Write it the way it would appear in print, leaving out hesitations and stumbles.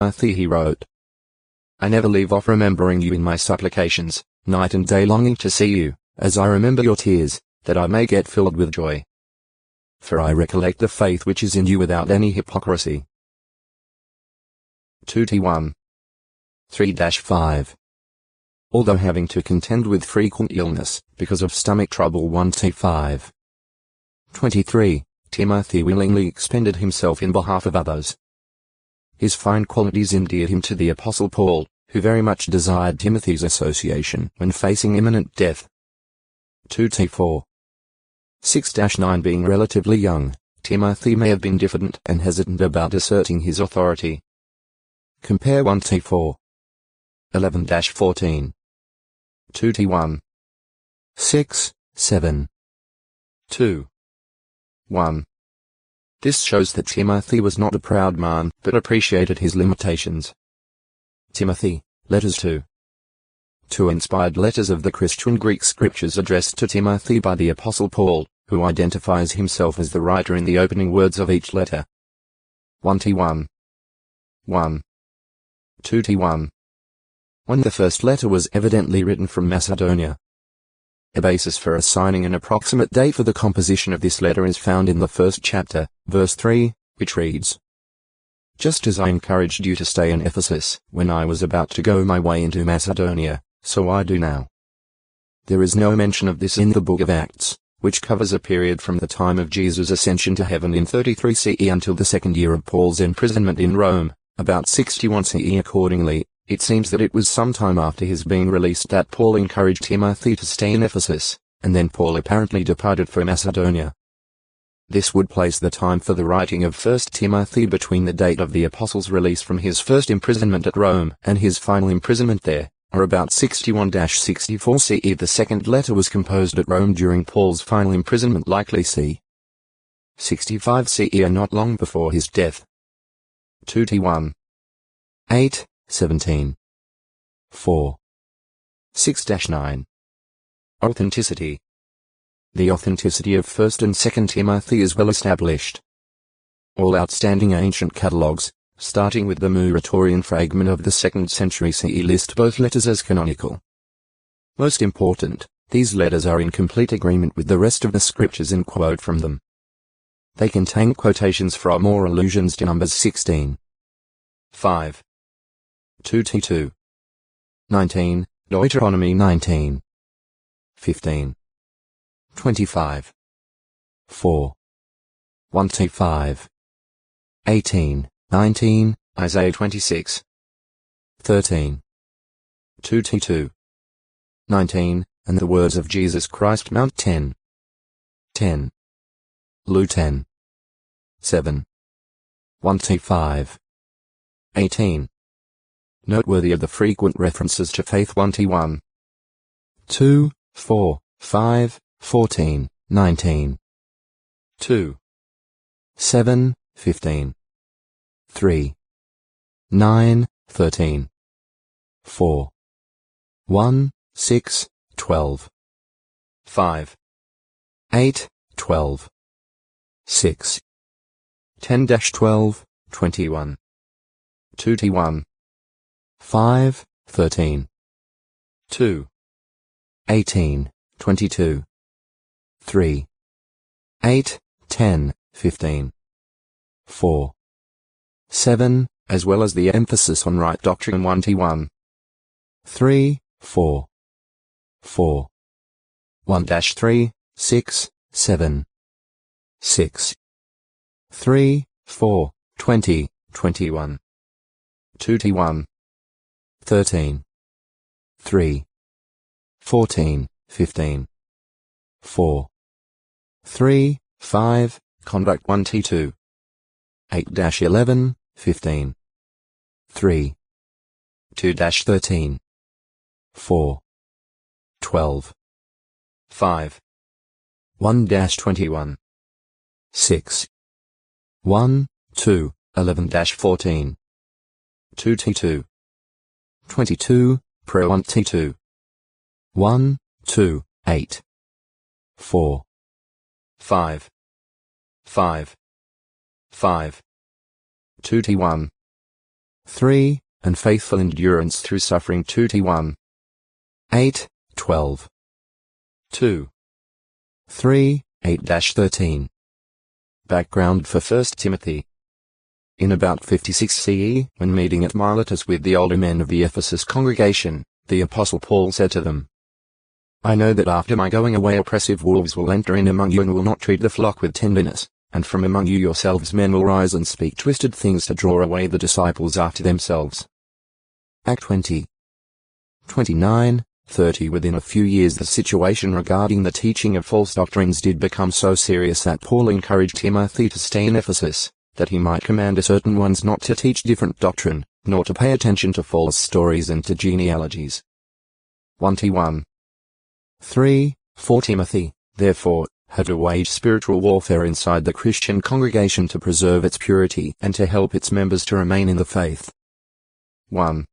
Timothy, he wrote, I never leave off remembering you in my supplications, night and day longing to see you, as I remember your tears, that I may get filled with joy. For I recollect the faith which is in you without any hypocrisy. 2 3-5. Although having to contend with frequent illness, because of stomach trouble 1-5. 23. Timothy willingly expended himself in behalf of others. His fine qualities endeared him to the Apostle Paul, who very much desired Timothy's association when facing imminent death. 2-4. 6-9. Being relatively young, Timothy may have been diffident and hesitant about asserting his authority. Compare 1-4. 11-14. 2-1. 6, 7. 2. 1. This shows that Timothy was not a proud man, but appreciated his limitations. Timothy, Letters 2. 2 inspired letters of the Christian Greek scriptures addressed to Timothy by the Apostle Paul, who identifies himself as the writer in the opening words of each letter. 1-1. 1. 2-1. 1. The first letter was evidently written from Macedonia. A basis for assigning an approximate date for the composition of this letter is found in the first chapter, verse 3, which reads, Just as I encouraged you to stay in Ephesus, when I was about to go my way into Macedonia, so I do now. There is no mention of this in the book of Acts, which covers a period from the time of Jesus' ascension to heaven in 33 CE until the second year of Paul's imprisonment in Rome, about 61 CE. Accordingly, it seems that it was some time after his being released that Paul encouraged Timothy to stay in Ephesus, and then Paul apparently departed for Macedonia. This would place the time for the writing of 1 Timothy between the date of the apostle's release from his first imprisonment at Rome and his final imprisonment there, or about 61-64 CE. The second letter was composed at Rome during Paul's final imprisonment, likely c. 65 CE, or not long before his death. 2-1. 8, 17. 4. 6-9. Authenticity. The authenticity of 1st and 2nd Timothy is well established. All outstanding ancient catalogues, starting with the Muratorian fragment of the 2nd century CE, list both letters as canonical. Most important, these letters are in complete agreement with the rest of the scriptures and quote from them. They contain quotations from or allusions to Numbers 16. 5. 2-2. 19, Deuteronomy 19. 15. 25. 4. 1-5. 18, 19, Isaiah 26. 13. 2-2. 19, and the words of Jesus Christ, Mount 10. 10. Luke 10. 7. 1-5. 18. Noteworthy of the frequent references to faith 1-1. 2, 4, 5, 14, 19. 2. 7, 15. 3. 9, 13. 4. 1, 6, 12. 5. 8, 12. 6. 10-12, 21. 2-1. 5, 13. 2. 18, 22. 3. 8, 10, 15. 4. 7, as well as the emphasis on right doctrine 1-1. 3, 4. 4. 1-3, 6, 7. 6. 3, 4, 20, 21. 2-1. 13. 3. 14, 15. 4. 3, 5, conduct 1-2. 8-11, 15. 3. 2-13. 4. 12. 5. 1-21. 6. 1, 2, 11-14. 2-2. 22, pro 1-2. 1, 2, 8. 4. 5. 5. 5. 2-1. 3, and faithful endurance through suffering. 2 8, 12. 2, 3, 8-13. Background for 1 Timothy. In about 56 CE, when meeting at Miletus with the older men of the Ephesus congregation, the Apostle Paul said to them, I know that after my going away oppressive wolves will enter in among you and will not treat the flock with tenderness, and from among you yourselves men will rise and speak twisted things to draw away the disciples after themselves. Act 20. 29, 30. Within a few years the situation regarding the teaching of false doctrines did become so serious that Paul encouraged Timothy to stay in Ephesus, that he might command certain ones not to teach different doctrine, nor to pay attention to false stories and to genealogies. 1 3, 4 Timothy, therefore, had to wage spiritual warfare inside the Christian congregation to preserve its purity and to help its members to remain in the faith. 1.